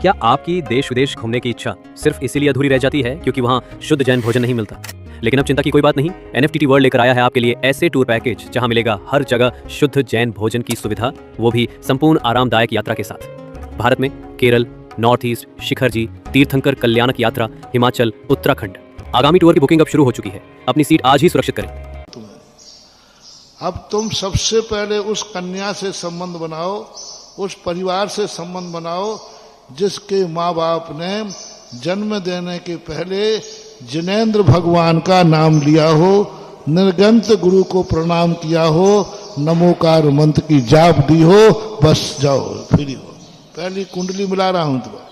क्या आपकी देश विदेश घूमने की इच्छा सिर्फ इसीलिए अधूरी रह जाती है क्योंकि वहाँ शुद्ध जैन भोजन नहीं मिलता? लेकिन अब चिंता की कोई बात नहीं। एनएफटीटी वर्ल्ड लेकर आया है आपके लिए ऐसे टूर पैकेज जहां मिलेगा हर जगह शुद्ध जैन भोजन की सुविधा, वो भी संपूर्ण आरामदायक यात्रा के साथ। भारत में केरल, नॉर्थ ईस्ट, शिखर जी, तीर्थंकर कल्याणक यात्रा, हिमाचल, उत्तराखंड। आगामी टूर की बुकिंग अब शुरू हो चुकी है। अपनी सीट आज ही सुरक्षित करें। अब तुम सबसे पहले उस कन्या से संबंध बनाओ, उस परिवार से संबंध बनाओ जिसके माँ बाप ने जन्म देने के पहले जिनेंद्र भगवान का नाम लिया हो, निर्गंत गुरु को प्रणाम किया हो, नमोकार मंत्र की जाप दी हो, बस जाओ फ्री हो। पहली कुंडली मिला रहा हूं तुम्हें।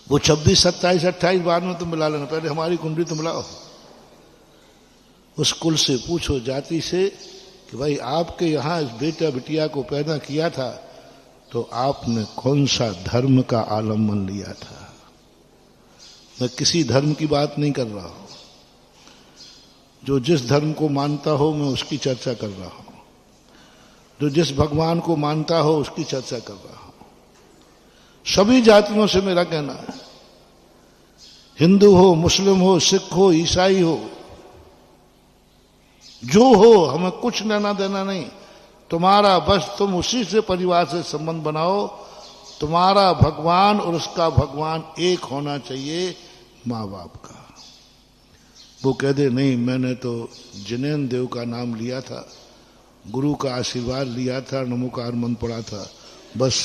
वो 26, 27, 28 बाद में तुम मिला लेना, पहले हमारी कुंडली तुम मिलाओ। उस कुल से पूछो, जाति से, कि भाई आपके यहाँ इस बेटा बिटिया को पैदा किया था तो आपने कौन सा धर्म का आलम्बन लिया था। मैं किसी धर्म की बात नहीं कर रहा हूं, जो जिस धर्म को मानता हो मैं उसकी चर्चा कर रहा हूं, जो जिस भगवान को मानता हो उसकी चर्चा कर रहा हूं। सभी जातियों से मेरा कहना है, हिंदू हो, मुस्लिम हो, सिख हो, ईसाई हो, जो हो, हमें कुछ लेना देना नहीं। तुम्हारा बस तुम उसी से परिवार से संबंध बनाओ। तुम्हारा भगवान और उसका भगवान एक होना चाहिए, माँ बाप का। वो कह दे नहीं मैंने तो जिनेंद्र देव का नाम लिया था, गुरु का आशीर्वाद लिया था, नमोकार मंत्र पढ़ा था, बस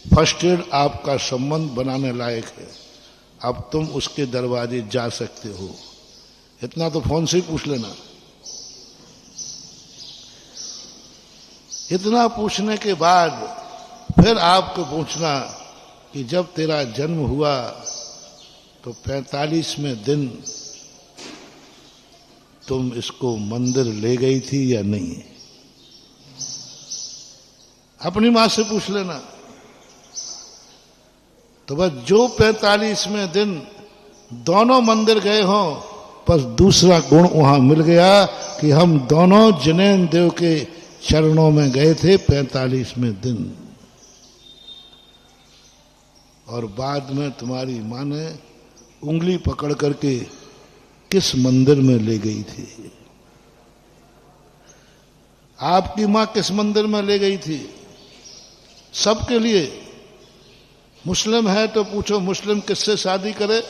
फर्स्ट एड आपका संबंध बनाने लायक है, अब तुम उसके दरवाजे जा सकते हो। इतना तो फोन से ही पूछ लेना। इतना पूछने के बाद फिर आपको पूछना कि जब तेरा जन्म हुआ तो 45वें दिन तुम इसको मंदिर ले गई थी या नहीं। अपनी मां से पूछ लेना। तो बस जो 45वें दिन दोनों मंदिर गए हों, बस दूसरा गुण वहां मिल गया कि हम दोनों जिनेंद्र देव के चरणों में गए थे 45वें दिन। और बाद में तुम्हारी मां ने उंगली पकड़ करके किस मंदिर में ले गई थी। आपकी मां किस मंदिर में ले गई थी? सबके लिए। मुस्लिम है तो पूछो मुस्लिम किससे शादी करे।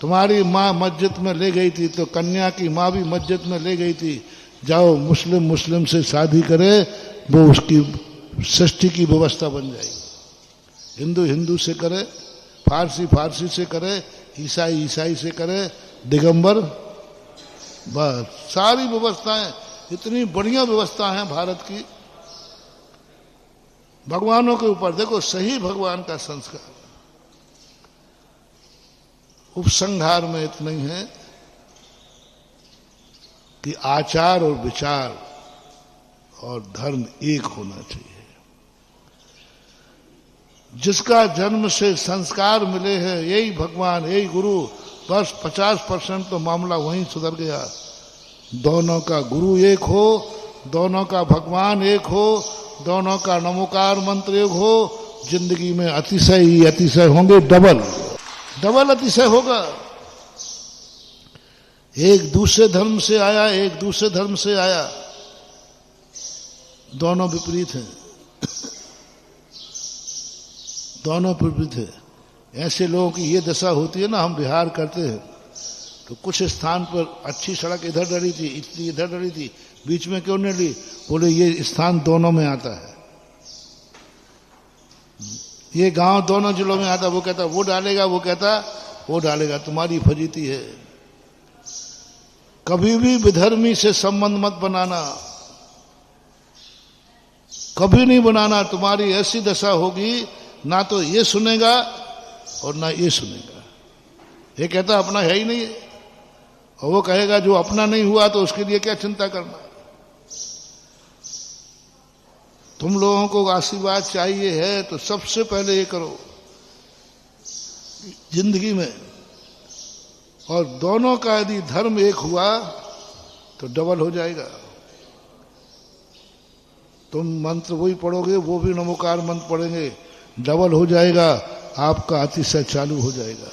तुम्हारी मां मस्जिद में ले गई थी तो कन्या की मां भी मस्जिद में ले गई थी, जाओ मुस्लिम से शादी करे, वो उसकी सृष्टि की व्यवस्था बन जाएगी। हिंदू से करे, फारसी से करे, ईसाई से करे, दिगंबर, बस सारी व्यवस्थाएं, इतनी बढ़िया व्यवस्था है भारत की। भगवानों के ऊपर देखो, सही भगवान का संस्कार। उपसंहार में इतना ही है कि आचार और विचार और धर्म एक होना चाहिए। जिसका जन्म से संस्कार मिले हैं, यही भगवान, यही गुरु, बस 50% तो मामला वहीं सुधर गया। दोनों का गुरु एक हो, दोनों का भगवान एक हो, दोनों का नमोकार मंत्र एक हो, जिंदगी में अतिशय ही अतिशय होंगे, डबल अतिशय होगा। एक दूसरे धर्म से आया, एक दूसरे धर्म से आया, दोनों विपरीत हैं। दोनों विपरीत है। ऐसे लोगों की ये दशा होती है ना, हम बिहार करते हैं तो कुछ स्थान पर अच्छी सड़क इधर डली थी, इतनी इधर डली थी, बीच में क्यों नहीं ली? बोले ये स्थान दोनों में आता है, ये गांव दोनों जिलों में आता। वो कहता वो डालेगा, वो कहता वो डालेगा, तुम्हारी फजीती है। कभी भी विधर्मी से संबंध मत बनाना, कभी नहीं बनाना। तुम्हारी ऐसी दशा होगी, ना तो ये सुनेगा और ना ये सुनेगा। ये कहता अपना है ही नहीं है, और वो कहेगा जो अपना नहीं हुआ तो उसके लिए क्या चिंता करना। तुम लोगों को आशीर्वाद चाहिए है तो सबसे पहले ये करो जिंदगी में। और दोनों का यदि धर्म एक हुआ तो डबल हो जाएगा। तुम मंत्र वही पढ़ोगे, वो भी नमोकार मंत्र पढ़ेंगे, डबल हो जाएगा, आपका अतिशय चालू हो जाएगा।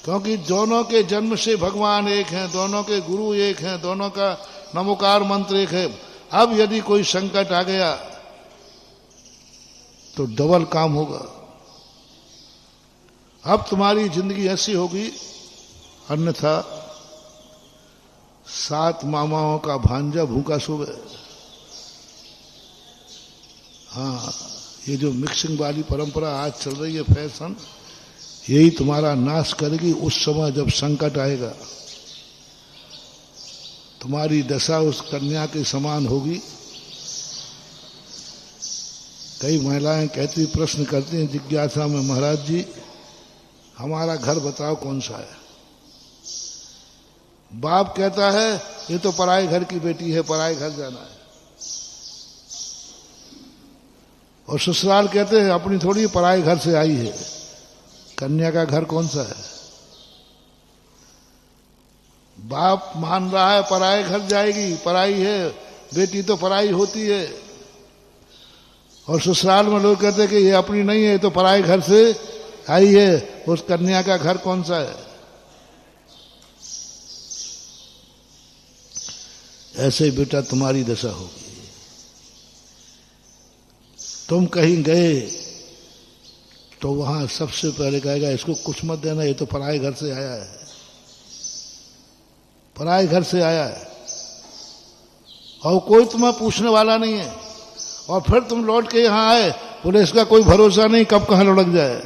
क्योंकि दोनों के जन्म से भगवान एक हैं, दोनों के गुरु एक हैं, दोनों का नमोकार मंत्र एक है। अब यदि कोई संकट आ गया तो डबल काम होगा। अब तुम्हारी जिंदगी ऐसी होगी, अन्यथा 7 मामाओं का भांजा भूखा सोवे। हाँ, ये जो मिक्सिंग वाली परंपरा आज चल रही है, फैशन, यही तुम्हारा नाश करेगी। उस समय जब संकट आएगा, तुम्हारी दशा उस कन्या के समान होगी। कई महिलाएं कहती, प्रश्न करती हैं जिज्ञासा में, महाराज जी हमारा घर बताओ कौन सा है। बाप कहता है ये तो पराए घर की बेटी है, पराए घर जाना है। और ससुराल कहते हैं अपनी थोड़ी पराए घर से आई है। कन्या का घर कौन सा है? बाप मान रहा है पराए घर जाएगी, पराई है, बेटी तो पराई होती है। और ससुराल में लोग कहते हैं कि ये अपनी नहीं है, ये तो पराए घर से आई है। उस कन्या का घर कौन सा है? ऐसे बेटा तुम्हारी दशा होगी। तुम कहीं गए तो वहां सबसे पहले कहेगा इसको कुछ मत देना, ये तो पराए घर से आया है, पराए घर से आया है। और कोई तुम्हें पूछने वाला नहीं है। और फिर तुम लौट के यहां आए, बोले इसका कोई भरोसा नहीं, कब कहां लुढ़क जाए।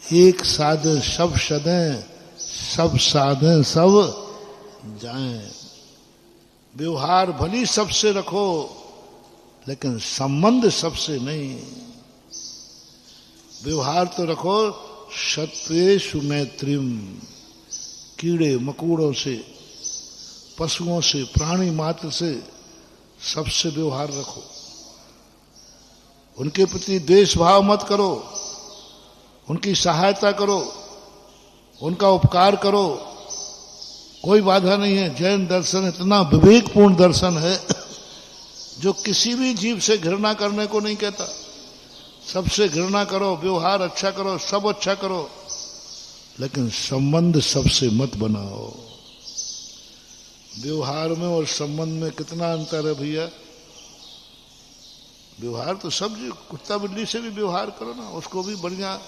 एक साधन सब सदें, सब साधन सब जाएं। व्यवहार भली सबसे रखो, लेकिन संबंध सबसे नहीं। व्यवहार तो रखो शत्रुषु मैत्रीम, कीड़े मकोड़ों से, पशुओं से, प्राणी मात्र से सबसे व्यवहार रखो। उनके प्रति द्वेष भाव मत करो, उनकी सहायता करो, उनका उपकार करो, कोई बाधा नहीं है। जैन दर्शन इतना विवेकपूर्ण दर्शन है जो किसी भी जीव से घृणा करने को नहीं कहता। सबसे घृणा करो, व्यवहार अच्छा करो, सब अच्छा करो, लेकिन संबंध सबसे मत बनाओ। व्यवहार में और संबंध में कितना अंतर है भैया। व्यवहार तो सब, कुत्ता बिल्ली से भी व्यवहार करो ना, उसको भी बढ़िया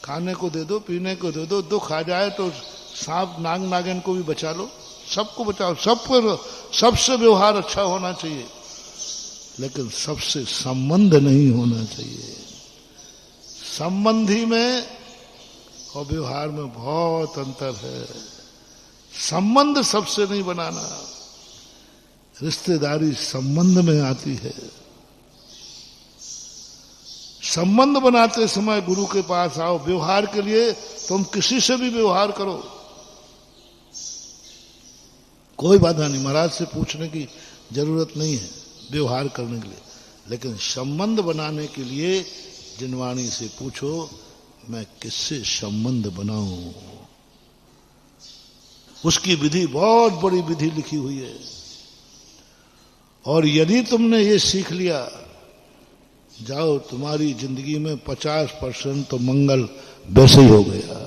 खाने को दे दो, पीने को दे दो। दुख आ जाए तो सांप नाग नागिन को भी बचा लो, सबको बचाओ, सबको, सबसे व्यवहार अच्छा होना चाहिए, लेकिन सबसे संबंध नहीं होना चाहिए। संबंधी में और व्यवहार में बहुत अंतर है। संबंध सबसे नहीं बनाना, रिश्तेदारी संबंध में आती है। संबंध बनाते समय गुरु के पास आओ। व्यवहार के लिए तुम किसी से भी व्यवहार करो, कोई बाधा नहीं, महाराज से पूछने की जरूरत नहीं है व्यवहार करने के लिए। लेकिन संबंध बनाने के लिए जिनवाणी से पूछो, मैं किससे संबंध बनाऊं। उसकी विधि, बहुत बड़ी विधि लिखी हुई है। और यदि तुमने ये सीख लिया, जाओ, तुम्हारी जिंदगी में 50% तो मंगल वैसे ही हो गया।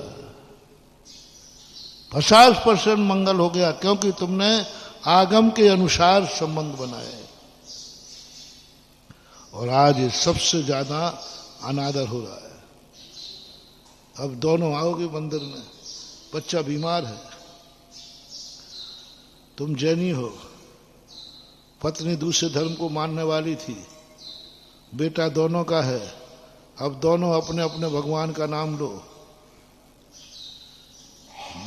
50% मंगल हो गया, क्योंकि तुमने आगम के अनुसार संबंध बनाए। और आज ये सबसे ज्यादा अनादर हो रहा है। अब दोनों आओगे मंदिर में, बच्चा बीमार है, तुम जैनी हो, पत्नी दूसरे धर्म को मानने वाली थी, बेटा दोनों का है। अब दोनों अपने अपने भगवान का नाम लो।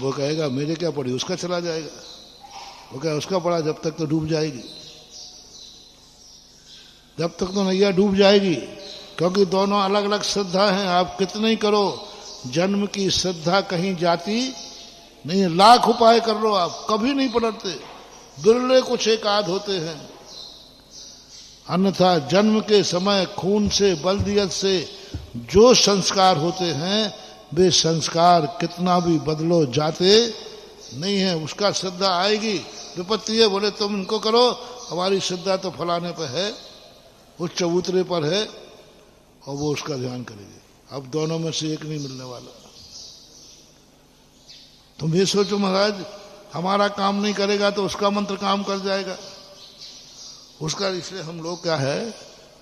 वो कहेगा मेरे क्या पड़ी, उसका चला जाएगा। वो कहे उसका पड़ा, जब तक तो डूब जाएगी, जब तक तो नैया डूब जाएगी। क्योंकि दोनों अलग अलग श्रद्धा हैं। आप कितने ही करो, जन्म की श्रद्धा कहीं जाती नहीं है। लाख उपाय कर लो, आप कभी नहीं पलटते। बिरले कुछ एकाध होते हैं। अन्यथा जन्म के समय खून से, बल्दियत से जो संस्कार होते हैं, वे संस्कार कितना भी बदलो जाते नहीं है, उसका श्रद्धा आएगी। विपत्ति है, बोले तुम इनको करो, हमारी श्रद्धा तो फलाने पर है, उस चबूतरे पर है, और वो उसका ध्यान करेगी। अब दोनों में से एक नहीं मिलने वाला। तुम ये सोचो महाराज, हमारा काम नहीं करेगा तो उसका मंत्र काम कर जाएगा उसका। इसलिए हम लोग क्या है,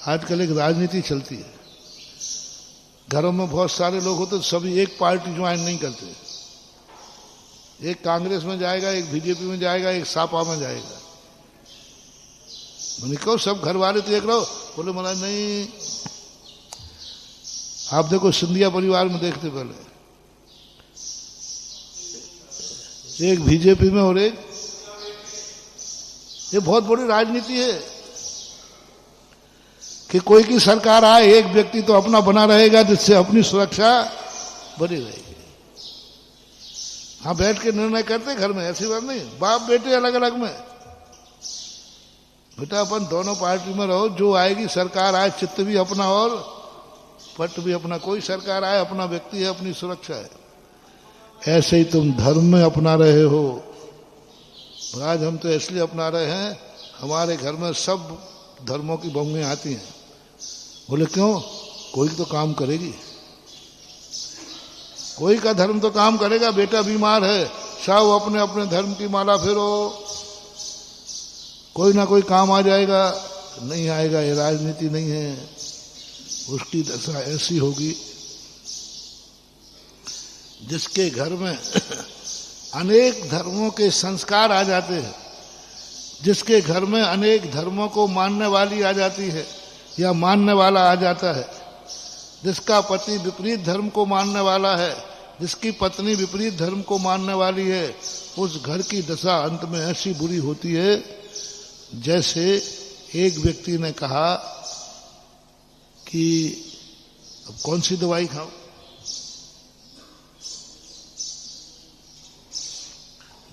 आजकल एक राजनीति चलती है, घरों में बहुत सारे लोग होते, सभी एक पार्टी ज्वाइन नहीं करते। एक कांग्रेस में जाएगा, एक बीजेपी में जाएगा, एक सापा में जाएगा। मैंने कहो सब घर वाले तो एक रहो, बोले महाराज नहीं। आप देखो सिंधिया परिवार में देखते, पहले एक बीजेपी में और एक, ये बहुत बड़ी राजनीति है कि कोई की सरकार आए, एक व्यक्ति तो अपना बना रहेगा जिससे अपनी सुरक्षा बनी रहेगी। हाँ, बैठ के निर्णय करते घर में, ऐसी बात नहीं, बाप बेटे अलग अलग में। बेटा अपन दोनों पार्टी में रहो, जो आएगी सरकार आए, चित्त भी अपना और पट भी अपना। कोई सरकार आए, अपना व्यक्ति है, अपनी सुरक्षा है। ऐसे ही तुम धर्म में अपना रहे हो। आज हम तो इसलिए अपना रहे हैं, हमारे घर में सब धर्मों की बहुएं आती हैं। बोले क्यों? कोई तो काम करेगी, कोई का धर्म तो काम करेगा। बेटा बीमार है, साहब अपने अपने धर्म की माला फेरो, कोई ना कोई काम आ जाएगा। नहीं आएगा, ये राजनीति नहीं है, उसकी दशा ऐसी होगी। जिसके घर में अनेक धर्मों के संस्कार आ जाते हैं, जिसके घर में अनेक धर्मों को मानने वाली आ जाती है या मानने वाला आ जाता है, जिसका पति विपरीत धर्म को मानने वाला है, जिसकी पत्नी विपरीत धर्म को मानने वाली है, उस घर की दशा अंत में ऐसी बुरी होती है। जैसे एक व्यक्ति ने कहा कि अब कौन सी दवाई खाऊं,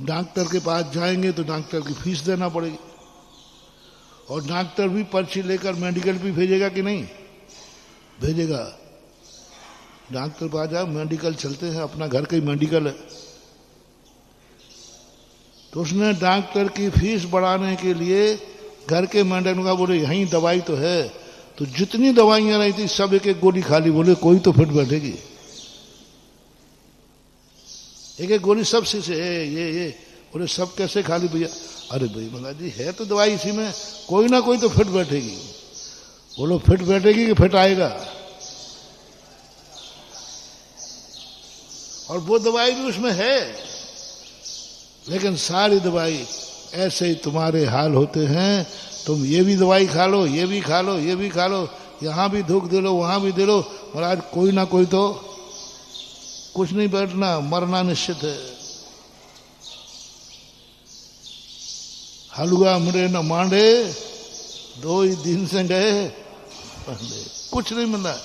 डॉक्टर के पास जाएंगे तो डॉक्टर की फीस देना पड़ेगी, और डॉक्टर भी पर्ची लेकर मेडिकल भी भेजेगा कि नहीं भेजेगा। डॉक्टर पास जाओ, मेडिकल चलते हैं, अपना घर का ही मेडिकल है, तो उसने डॉक्टर की फीस बढ़ाने के लिए घर के मेडिकल का बोले यहीं दवाई तो है, तो जितनी दवाइयां रही थी सब एक एक गोली खा ली। बोले कोई तो फिट बैठेगी, एक एक गोली सब से ये बोले सब कैसे खा ली भैया? अरे भाई महाराज जी है तो दवाई इसी में, कोई ना कोई तो फिट बैठेगी। बोलो फिट बैठेगी कि फिट आएगा? और वो दवाई भी उसमें है, लेकिन सारी दवाई ऐसे ही तुम्हारे हाल होते हैं। तुम ये भी दवाई खा लो, ये भी खा लो, ये भी खा लो, यहां भी धूप दे लो, वहां भी दे लो, महाराज कोई ना कोई तो कुछ नहीं बैठना, मरना निश्चित है। हलवा मुड़े न मांडे, 2 ही दिन से गए, कुछ नहीं मिला।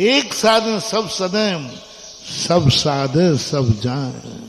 एक साधन सब सदैव, सब साधे सब जाए।